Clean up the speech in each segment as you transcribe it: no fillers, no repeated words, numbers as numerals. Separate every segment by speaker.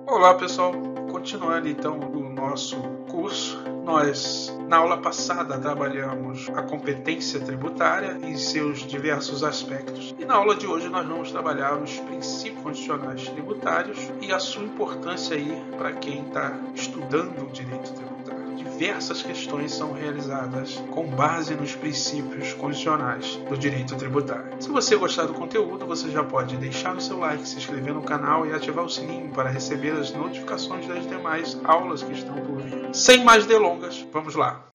Speaker 1: Olá pessoal, continuando então o nosso curso, nós na aula passada trabalhamos a competência tributária em seus diversos aspectos e na aula de hoje nós vamos trabalhar os princípios constitucionais tributários e a sua importância aí para quem está estudando o direito tributário. Diversas questões são realizadas com base nos princípios constitucionais do direito tributário. Se você gostar do conteúdo, você já pode deixar o seu like, se inscrever no canal e ativar o sininho para receber as notificações das demais aulas que estão por vir. Sem mais delongas, vamos lá!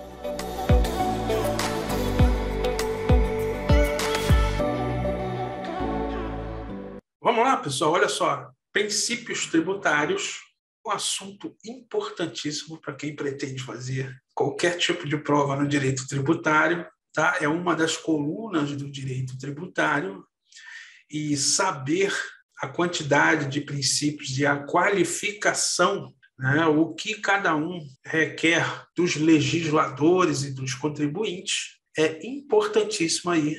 Speaker 1: Vamos lá, pessoal, olha só. Princípios tributários, um assunto importantíssimo para quem pretende fazer qualquer tipo de prova no direito tributário, tá? É uma das colunas do direito tributário e saber a quantidade de princípios e a qualificação, né, o que cada um requer dos legisladores e dos contribuintes é importantíssimo aí,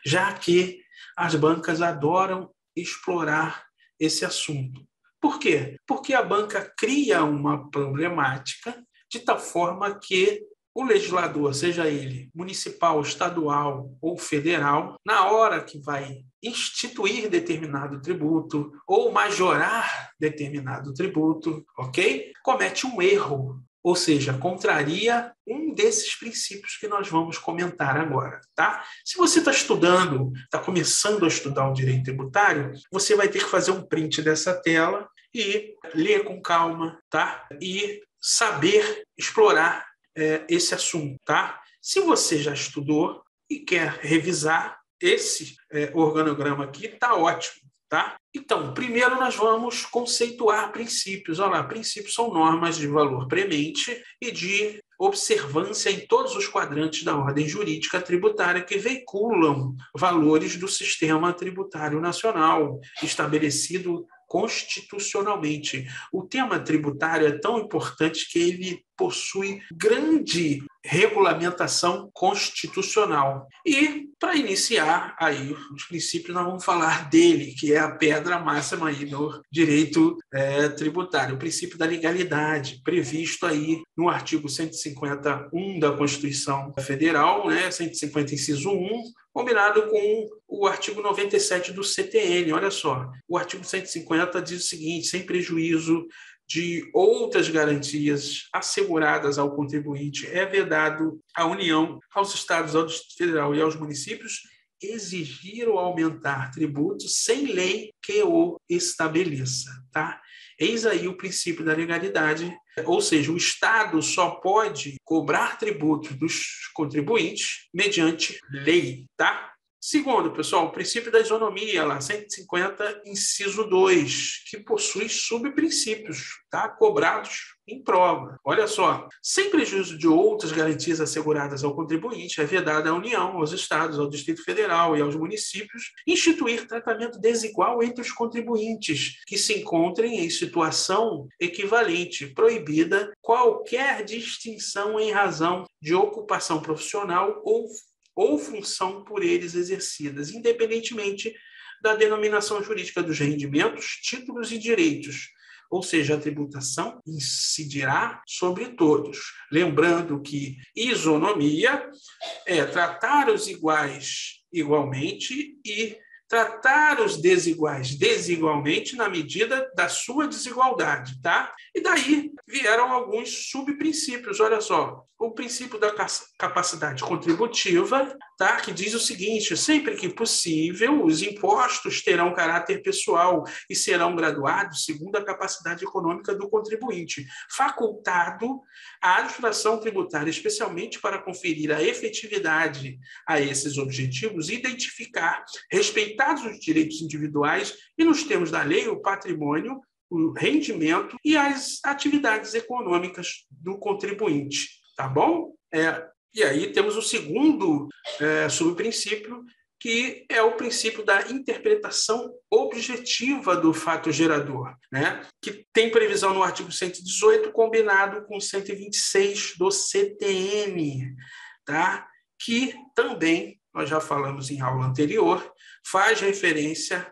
Speaker 1: já que as bancas adoram explorar esse assunto. Por quê? Porque a banca cria uma problemática de tal forma que o legislador, seja ele municipal, estadual ou federal, na hora que vai instituir determinado tributo ou majorar determinado tributo, ok? Comete um erro, ou seja, contraria um desses princípios que nós vamos comentar agora, tá? Se você está estudando, está começando a estudar o direito tributário, você vai ter que fazer um print dessa tela e ler com calma, tá? E saber explorar esse assunto, tá? Se você já estudou e quer revisar esse organograma aqui, tá ótimo, tá? Então, primeiro nós vamos conceituar princípios. Olha lá, princípios são normas de valor premente e de observância em todos os quadrantes da ordem jurídica tributária que veiculam valores do sistema tributário nacional estabelecido constitucionalmente. O tema tributário é tão importante que ele possui grande regulamentação constitucional. E, para iniciar aí os princípios, nós vamos falar dele, que é a pedra máxima aí do direito tributário, o princípio da legalidade, previsto aí no artigo 151 da Constituição Federal, né, 150, inciso 1, combinado com o artigo 97 do CTN. Olha só, o artigo 150 diz o seguinte: sem prejuízo de outras garantias asseguradas ao contribuinte, é vedado à União, aos Estados, ao Distrito Federal e aos municípios exigir ou aumentar tributos sem lei que o estabeleça, tá? Eis aí o princípio da legalidade, ou seja, o Estado só pode cobrar tributos dos contribuintes mediante lei, tá? Segundo, pessoal, o princípio da isonomia, lá, 150, inciso 2, que possui subprincípios, tá? Cobrados em prova. Olha só, sem prejuízo de outras garantias asseguradas ao contribuinte, é vedada à União, aos Estados, ao Distrito Federal e aos municípios instituir tratamento desigual entre os contribuintes que se encontrem em situação equivalente, proibida qualquer distinção em razão de ocupação profissional ou função por eles exercidas, independentemente da denominação jurídica dos rendimentos, títulos e direitos. Ou seja, a tributação incidirá sobre todos. Lembrando que isonomia é tratar os iguais igualmente e tratar os desiguais desigualmente na medida da sua desigualdade, tá? E daí vieram alguns subprincípios, olha só. O princípio da capacidade contributiva, tá? Que diz o seguinte: sempre que possível, os impostos terão caráter pessoal e serão graduados segundo a capacidade econômica do contribuinte, facultado à administração tributária, especialmente para conferir a efetividade a esses objetivos, identificar, respeitados os direitos individuais e, nos termos da lei, o patrimônio, o rendimento e as atividades econômicas do contribuinte, tá bom? E aí temos o segundo subprincípio, que é o princípio da interpretação objetiva do fato gerador, né? Que tem previsão no artigo 118, combinado com 126 do CTN, tá? Que também, nós já falamos em aula anterior, faz referência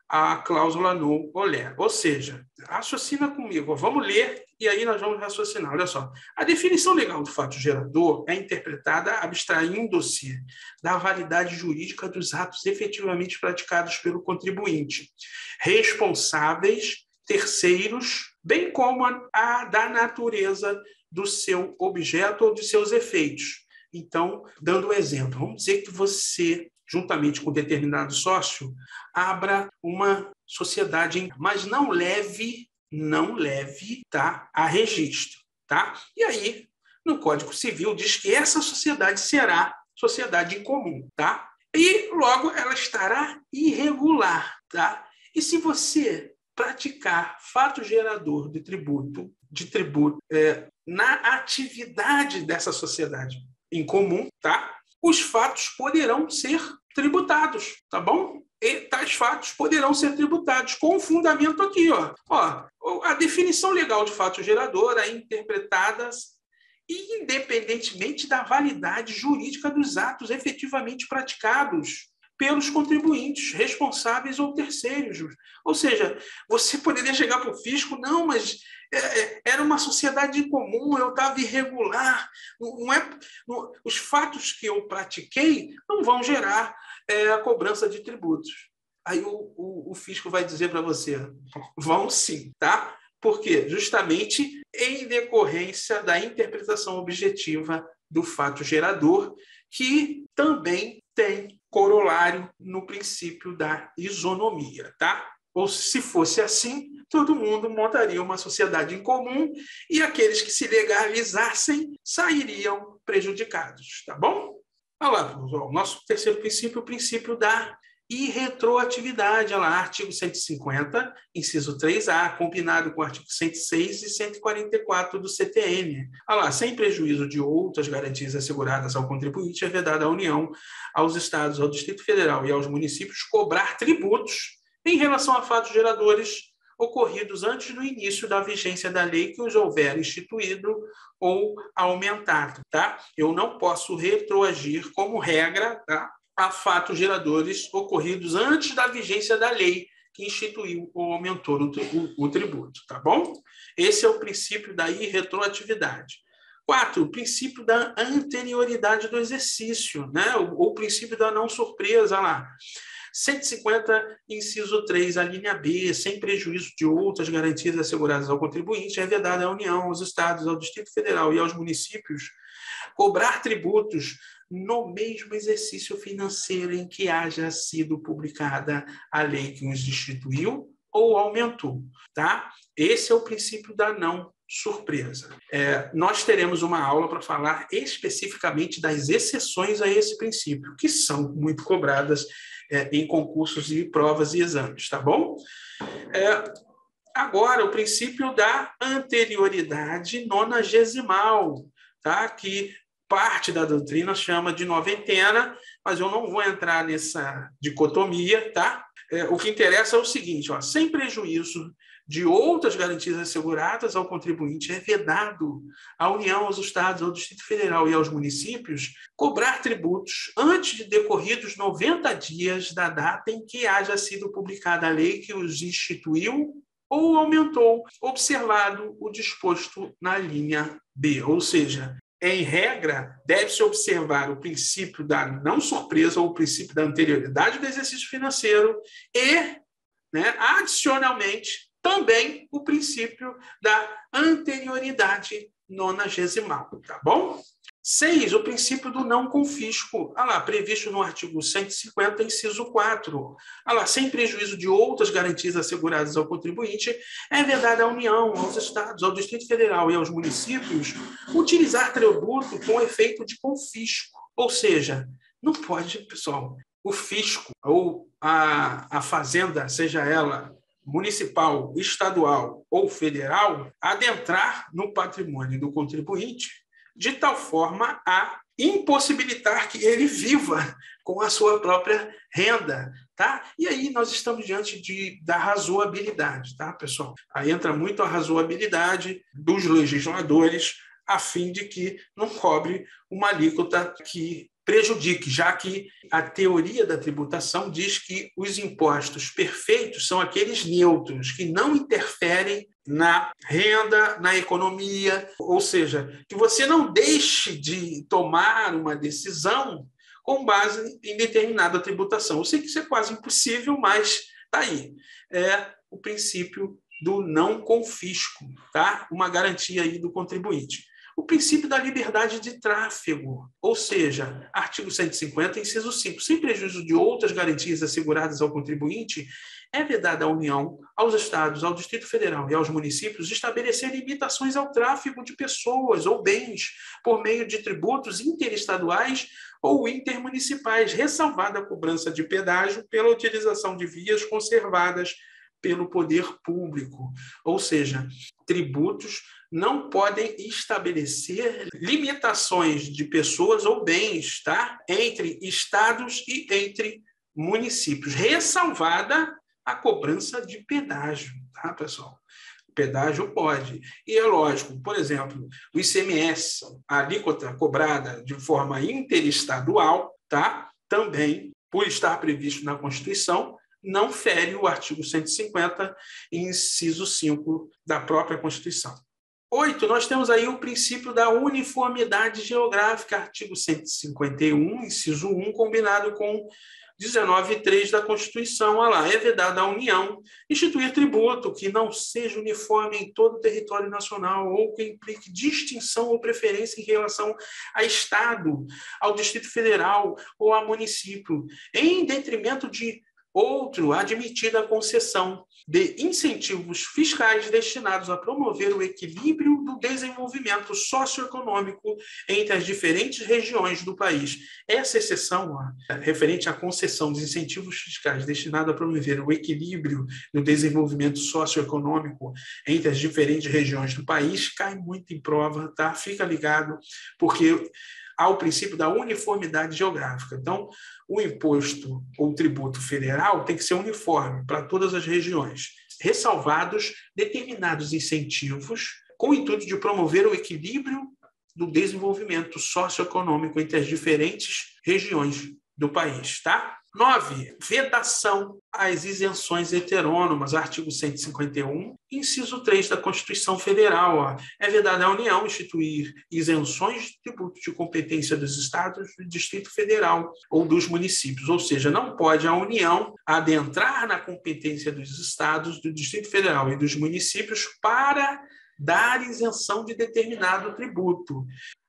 Speaker 1: a cláusula no olé. Ou seja, raciocina comigo, vamos ler e aí nós vamos raciocinar. Olha só, a definição legal do fato gerador é interpretada abstraindo-se da validade jurídica dos atos efetivamente praticados pelo contribuinte, responsáveis, terceiros, bem como a da natureza do seu objeto ou de seus efeitos. Então, dando um exemplo, vamos dizer que você, juntamente com determinado sócio, abra uma sociedade, mas não leve, tá, a registro, tá? E aí, no Código Civil diz que essa sociedade será sociedade em comum, tá? E logo ela estará irregular, tá? E se você praticar fato gerador de tributo na atividade dessa sociedade em comum, tá? Os fatos poderão ser tributados, tá bom? E tais fatos poderão ser tributados com fundamento aqui, ó. A definição legal de fato gerador é interpretada independentemente da validade jurídica dos atos efetivamente praticados pelos contribuintes, responsáveis ou terceiros. Ou seja, você poderia chegar para o fisco, não, mas era uma sociedade em comum, eu estava irregular, os fatos que eu pratiquei não vão gerar a cobrança de tributos. Aí o fisco vai dizer para você, vão sim, tá? Por quê? Justamente em decorrência da interpretação objetiva do fato gerador, que também tem corolário no princípio da isonomia, tá? Ou se fosse assim, todo mundo montaria uma sociedade em comum e aqueles que se legalizassem sairiam prejudicados, tá bom? Olha lá, o nosso terceiro princípio, o princípio da irretroatividade. Olha lá, artigo 150, inciso 3A, combinado com o artigo 106 e 144 do CTN. Olha lá, sem prejuízo de outras garantias asseguradas ao contribuinte, é vedada à União, aos Estados, ao Distrito Federal e aos municípios cobrar tributos em relação a fatos geradores ocorridos antes do início da vigência da lei que os houver instituído ou aumentado, tá? Eu não posso retroagir como regra, tá, a fatos geradores ocorridos antes da vigência da lei que instituiu ou aumentou o tributo, tá bom? Esse é o princípio da irretroatividade. 4, o princípio da anterioridade do exercício, né? O princípio da não surpresa lá. 150, inciso 3, a linha B, sem prejuízo de outras garantias asseguradas ao contribuinte, é vedada à União, aos Estados, ao Distrito Federal e aos municípios cobrar tributos no mesmo exercício financeiro em que haja sido publicada a lei que os instituiu ou aumentou, tá? Esse é o princípio da não surpresa. Nós teremos uma aula para falar especificamente das exceções a esse princípio, que são muito cobradas em concursos e provas e exames, tá bom? Agora, o princípio da anterioridade nonagesimal, tá? Que parte da doutrina chama de noventena, mas eu não vou entrar nessa dicotomia, tá? O que interessa é o seguinte, ó, sem prejuízo de outras garantias asseguradas ao contribuinte, é vedado à União, aos Estados, ao Distrito Federal e aos municípios cobrar tributos antes de decorridos 90 dias da data em que haja sido publicada a lei que os instituiu ou aumentou, observado o disposto na linha B. Ou seja, em regra, deve-se observar o princípio da não surpresa ou o princípio da anterioridade do exercício financeiro e, né, adicionalmente, também o princípio da anterioridade nonagesimal, tá bom? 6, o princípio do não confisco, previsto no artigo 150, inciso 4. Sem prejuízo de outras garantias asseguradas ao contribuinte, é vedada à União, aos Estados, ao Distrito Federal e aos municípios utilizar tributo com efeito de confisco. Ou seja, não pode, pessoal, o fisco ou a fazenda, seja ela municipal, estadual ou federal, adentrar no patrimônio do contribuinte de tal forma a impossibilitar que ele viva com a sua própria renda, tá? E aí nós estamos diante da razoabilidade, tá, pessoal? Aí entra muito a razoabilidade dos legisladores a fim de que não cobre uma alíquota que prejudique, já que a teoria da tributação diz que os impostos perfeitos são aqueles neutros, que não interferem na renda, na economia, ou seja, que você não deixe de tomar uma decisão com base em determinada tributação. Eu sei que isso é quase impossível, mas está aí. É o princípio do não confisco, tá? Uma garantia aí do contribuinte. O princípio da liberdade de tráfego, ou seja, artigo 150, inciso 5, sem prejuízo de outras garantias asseguradas ao contribuinte, é vedada à União, aos Estados, ao Distrito Federal e aos municípios estabelecer limitações ao tráfego de pessoas ou bens por meio de tributos interestaduais ou intermunicipais, ressalvada a cobrança de pedágio pela utilização de vias conservadas pelo poder público. Ou seja, tributos não podem estabelecer limitações de pessoas ou bens, tá? Entre estados e entre municípios, ressalvada a cobrança de pedágio, tá, pessoal? O pedágio pode. E é lógico, por exemplo, o ICMS, a alíquota cobrada de forma interestadual, tá? Também, por estar previsto na Constituição, não fere o artigo 150, inciso 5 da própria Constituição. 8, nós temos aí o princípio da uniformidade geográfica, artigo 151, inciso 1, combinado com 19.3 da Constituição. Olha lá, é vedado à União instituir tributo que não seja uniforme em todo o território nacional ou que implique distinção ou preferência em relação a Estado, ao Distrito Federal ou a município, em detrimento de outro, admitida a concessão de incentivos fiscais destinados a promover o equilíbrio do desenvolvimento socioeconômico entre as diferentes regiões do país. Essa exceção, referente à concessão de incentivos fiscais destinados a promover o equilíbrio do desenvolvimento socioeconômico entre as diferentes regiões do país, cai muito em prova, tá? Fica ligado, porque há o princípio da uniformidade geográfica. Então, o imposto ou tributo federal tem que ser uniforme para todas as regiões, ressalvados determinados incentivos com o intuito de promover o equilíbrio do desenvolvimento socioeconômico entre as diferentes regiões do país, tá? 9, vedação às isenções heterônomas, artigo 151, inciso 3 da Constituição Federal. É vedada à União instituir isenções de tributo de competência dos Estados, do Distrito Federal ou dos municípios, ou seja, não pode a União adentrar na competência dos Estados, do Distrito Federal e dos municípios para dar isenção de determinado tributo.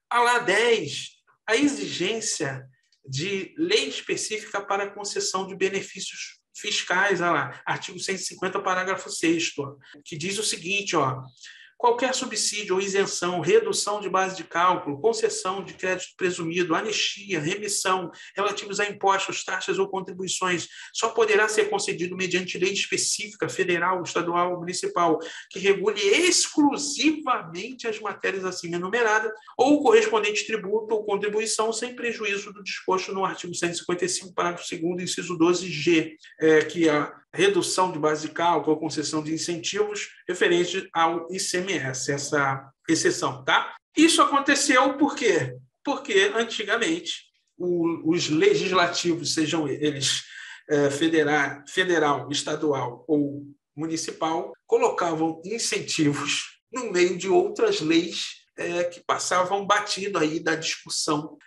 Speaker 1: A lá 10, a exigência de lei específica para a concessão de benefícios fiscais, artigo 150, parágrafo 6º, que diz o seguinte, qualquer subsídio ou isenção, redução de base de cálculo, concessão de crédito presumido, anistia, remissão, relativos a impostos, taxas ou contribuições, só poderá ser concedido mediante lei específica, federal, estadual ou municipal, que regule exclusivamente as matérias acima enumeradas ou o correspondente tributo ou contribuição sem prejuízo do disposto no artigo 155, parágrafo 2º, inciso 12G, que a redução de base de cálculo ou concessão de incentivos referente ao ICMS, essa exceção, tá? Isso aconteceu por quê? Porque, antigamente, os legislativos, sejam eles federal, estadual ou municipal, colocavam incentivos no meio de outras leis que passavam batido aí da discussão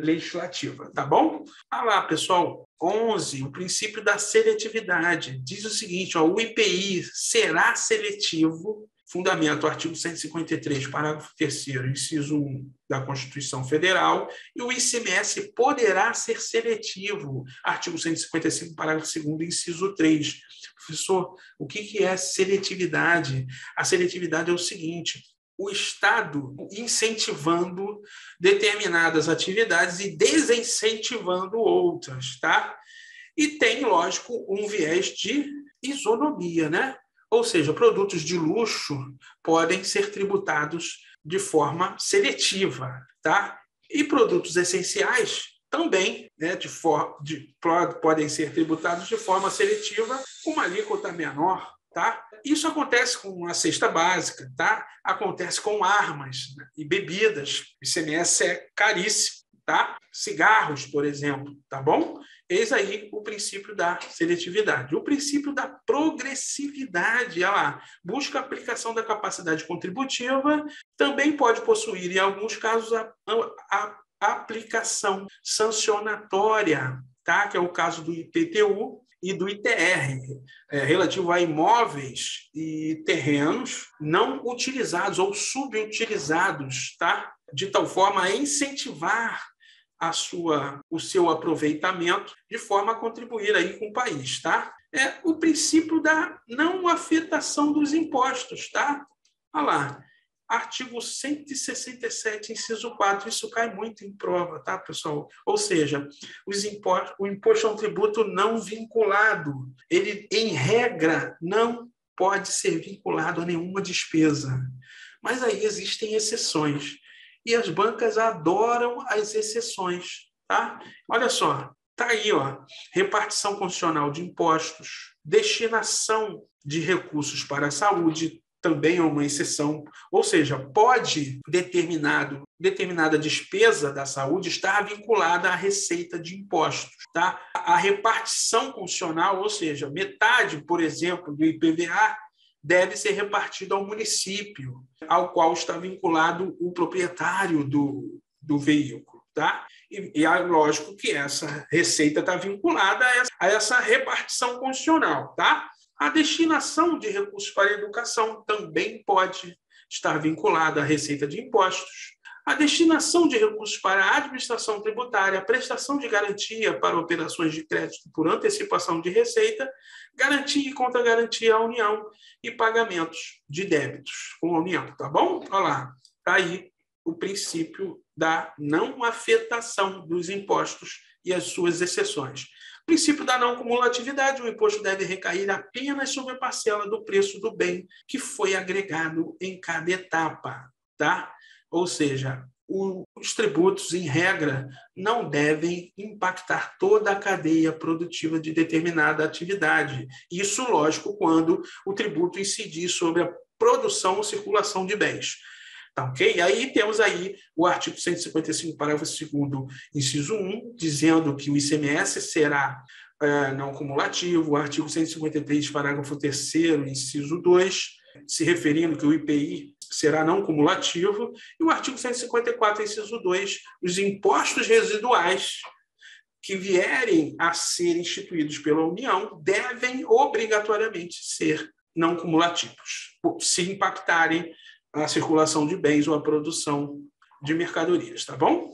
Speaker 1: legislativa, tá bom? Lá, pessoal, 11, o princípio da seletividade. Diz o seguinte, o IPI será seletivo, fundamento, artigo 153, parágrafo 3º, inciso 1 da Constituição Federal, e o ICMS poderá ser seletivo, artigo 155, parágrafo 2º, inciso 3. Professor, o que é seletividade? A seletividade é o seguinte: o Estado incentivando determinadas atividades e desincentivando outras, tá? E tem, lógico, um viés de isonomia, né? Ou seja, produtos de luxo podem ser tributados de forma seletiva, tá? E produtos essenciais também, né, podem ser tributados de forma seletiva com uma alíquota menor. Tá? Isso acontece com a cesta básica, tá? Acontece com armas, né, e bebidas. O ICMS é caríssimo, tá? Cigarros, por exemplo, tá bom? Eis aí o princípio da seletividade. O princípio da progressividade, olha lá, busca a aplicação da capacidade contributiva, também pode possuir, em alguns casos, a aplicação sancionatória, tá? Que é o caso do IPTU e do ITR, relativo a imóveis e terrenos não utilizados ou subutilizados, tá? De tal forma a incentivar o seu aproveitamento de forma a contribuir aí com o país, tá? É o princípio da não afetação dos impostos, tá? Olha lá, artigo 167, inciso 4, isso cai muito em prova, tá, pessoal? Ou seja, o imposto é um tributo não vinculado. Ele, em regra, não pode ser vinculado a nenhuma despesa. Mas aí existem exceções. E as bancas adoram as exceções, tá? Olha só, tá aí, ó, repartição constitucional de impostos, destinação de recursos para a saúde, também é uma exceção, ou seja, pode determinada despesa da saúde estar vinculada à receita de impostos, tá? A repartição constitucional, ou seja, metade, por exemplo, do IPVA deve ser repartido ao município, ao qual está vinculado o proprietário do veículo, tá? E é lógico que essa receita está vinculada a essa repartição constitucional, tá? A destinação de recursos para a educação também pode estar vinculada à receita de impostos. A destinação de recursos para a administração tributária, a prestação de garantia para operações de crédito por antecipação de receita, garantia e contra-garantia à União e pagamentos de débitos com a União, tá bom? Olha lá, está aí o princípio da não afetação dos impostos e as suas exceções. Princípio da não cumulatividade, o imposto deve recair apenas sobre a parcela do preço do bem que foi agregado em cada etapa, tá? Ou seja, os tributos, em regra, não devem impactar toda a cadeia produtiva de determinada atividade. Isso, lógico, quando o tributo incidir sobre a produção ou circulação de bens. Tá, ok? E aí temos aí o artigo 155, parágrafo 2º, inciso 1, dizendo que o ICMS será não cumulativo. O artigo 153, parágrafo 3º, inciso 2, se referindo que o IPI será não cumulativo. E o artigo 154, inciso 2, os impostos residuais que vierem a ser instituídos pela União devem obrigatoriamente ser não cumulativos, se impactarem a circulação de bens ou a produção de mercadorias, tá bom?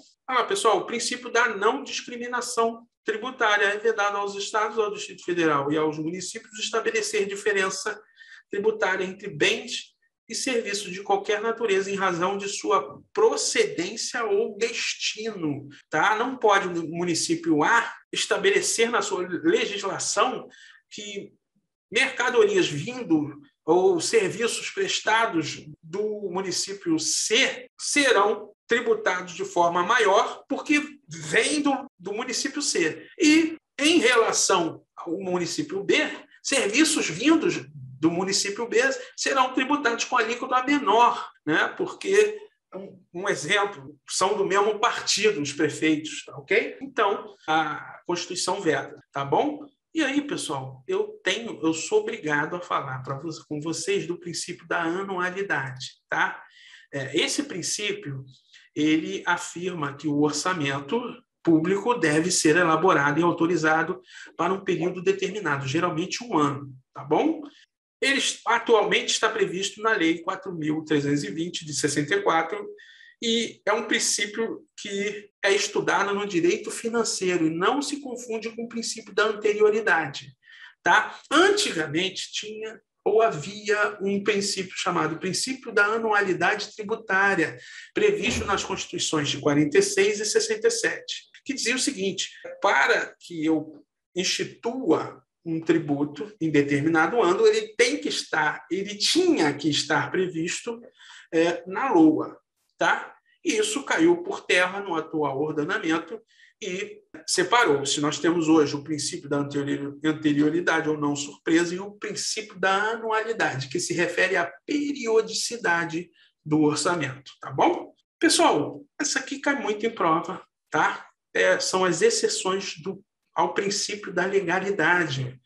Speaker 1: Pessoal, o princípio da não discriminação tributária é vedado aos estados, ao Distrito Federal e aos municípios estabelecer diferença tributária entre bens e serviços de qualquer natureza em razão de sua procedência ou destino, tá? Não pode o município A estabelecer na sua legislação que mercadorias vindo ou serviços prestados do município C serão tributados de forma maior porque vêm do município C. E, em relação ao município B, serviços vindos do município B serão tributados com alíquota menor, né? Porque, um exemplo, são do mesmo partido os prefeitos, tá, ok? Então, a Constituição veda, tá bom? E aí, pessoal, eu sou obrigado a falar com vocês do princípio da anualidade, tá? Esse princípio, ele afirma que o orçamento público deve ser elaborado e autorizado para um período determinado, geralmente um ano, tá bom? Ele atualmente está previsto na Lei 4.320, de 64, e é um princípio que é estudado no direito financeiro e não se confunde com o princípio da anterioridade, tá? Antigamente havia um princípio chamado princípio da anualidade tributária, previsto nas Constituições de 46 e 67, que dizia o seguinte: para que eu institua um tributo em determinado ano, ele tinha que estar previsto na LOA, tá? E isso caiu por terra no atual ordenamento e separou-se. Nós temos hoje o princípio da anterioridade ou não surpresa e o princípio da anualidade, que se refere à periodicidade do orçamento, tá bom? Pessoal, essa aqui cai muito em prova, tá? São as exceções ao princípio da legalidade.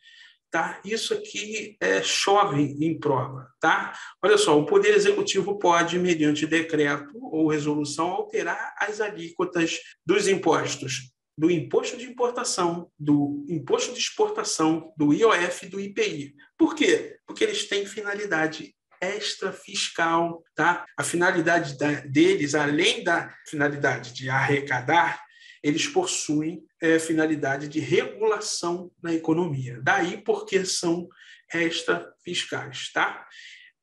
Speaker 1: Tá? Isso aqui chove em prova. Tá? Olha só, o Poder Executivo pode, mediante decreto ou resolução, alterar as alíquotas dos impostos, do imposto de importação, do imposto de exportação, do IOF e do IPI. Por quê? Porque eles têm finalidade extrafiscal. Tá? A finalidade deles, além da finalidade de arrecadar, eles possuem finalidade de regulação na economia. Daí porque são extrafiscais. Tá?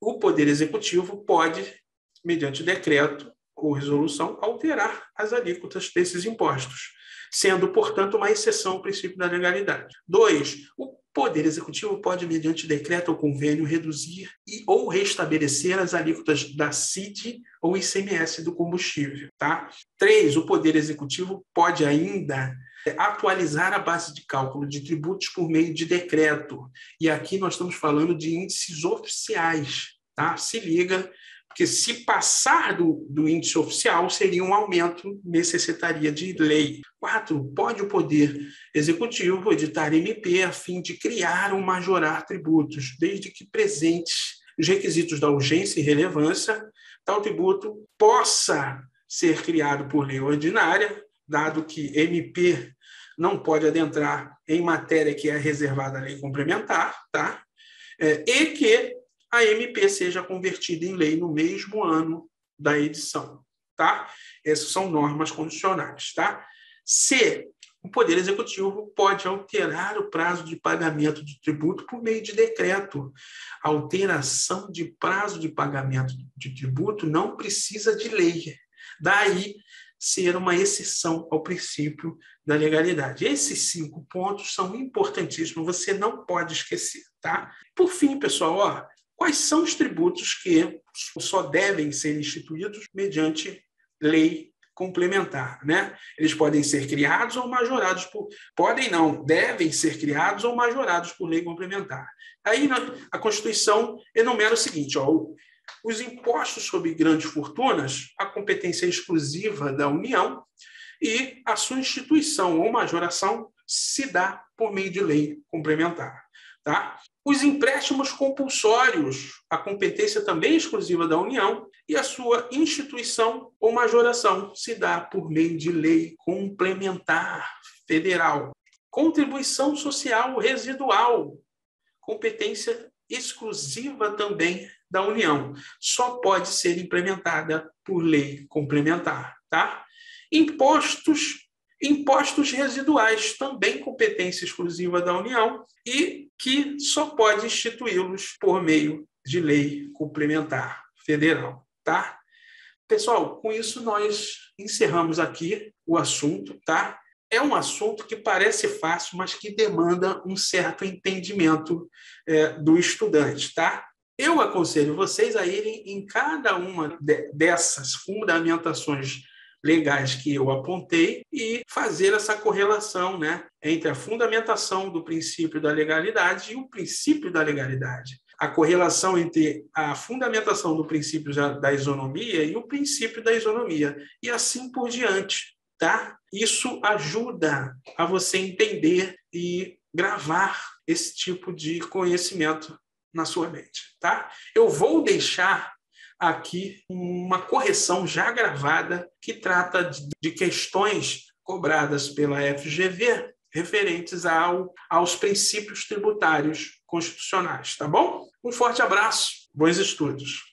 Speaker 1: O Poder Executivo pode, mediante decreto ou resolução, alterar as alíquotas desses impostos, sendo, portanto, uma exceção ao princípio da legalidade. 2. O Poder Executivo pode, mediante decreto ou convênio, reduzir ou restabelecer as alíquotas da CID ou ICMS do combustível. Tá? 3. O Poder Executivo pode ainda atualizar a base de cálculo de tributos por meio de decreto. E aqui nós estamos falando de índices oficiais. Tá? Se liga, porque se passar do índice oficial, seria um aumento, necessitaria de lei. 4. Pode o Poder Executivo editar MP a fim de criar ou majorar tributos, desde que presentes os requisitos da urgência e relevância, tal tributo possa ser criado por lei ordinária, dado que MP não pode adentrar em matéria que é reservada à lei complementar, tá? E que a MP seja convertida em lei no mesmo ano da edição. Tá? Essas são normas condicionais. Tá? C. O Poder Executivo pode alterar o prazo de pagamento de tributo por meio de decreto. A alteração de prazo de pagamento de tributo não precisa de lei. Daí ser uma exceção ao princípio da legalidade. Esses 5 pontos são importantíssimos, você não pode esquecer. Tá? Por fim, pessoal, quais são os tributos que só devem ser instituídos mediante lei complementar, né? Eles podem ser criados ou majorados por... Podem não, devem ser criados ou majorados por lei complementar. Aí a Constituição enumera o seguinte, os impostos sobre grandes fortunas, a competência exclusiva da União e a sua instituição ou majoração se dá por meio de lei complementar. Tá? Os empréstimos compulsórios, a competência também exclusiva da União e a sua instituição ou majoração se dá por meio de lei complementar federal. Contribuição social residual, competência exclusiva também da União. Só pode ser implementada por lei complementar. Tá? Impostos residuais, também competência exclusiva da União e que só pode instituí-los por meio de lei complementar federal. Tá? Pessoal, com isso nós encerramos aqui o assunto. Tá? É um assunto que parece fácil, mas que demanda um certo entendimento do estudante. Tá? Eu aconselho vocês a irem em cada uma dessas fundamentações legais que eu apontei e fazer essa correlação, né, entre a fundamentação do princípio da legalidade e o princípio da legalidade. A correlação entre a fundamentação do princípio da isonomia e o princípio da isonomia. E assim por diante. Tá? Isso ajuda a você entender e gravar esse tipo de conhecimento na sua mente. Tá? Eu vou deixar aqui uma correção já gravada que trata de questões cobradas pela FGV referentes aos princípios tributários constitucionais, tá bom? Um forte abraço, bons estudos.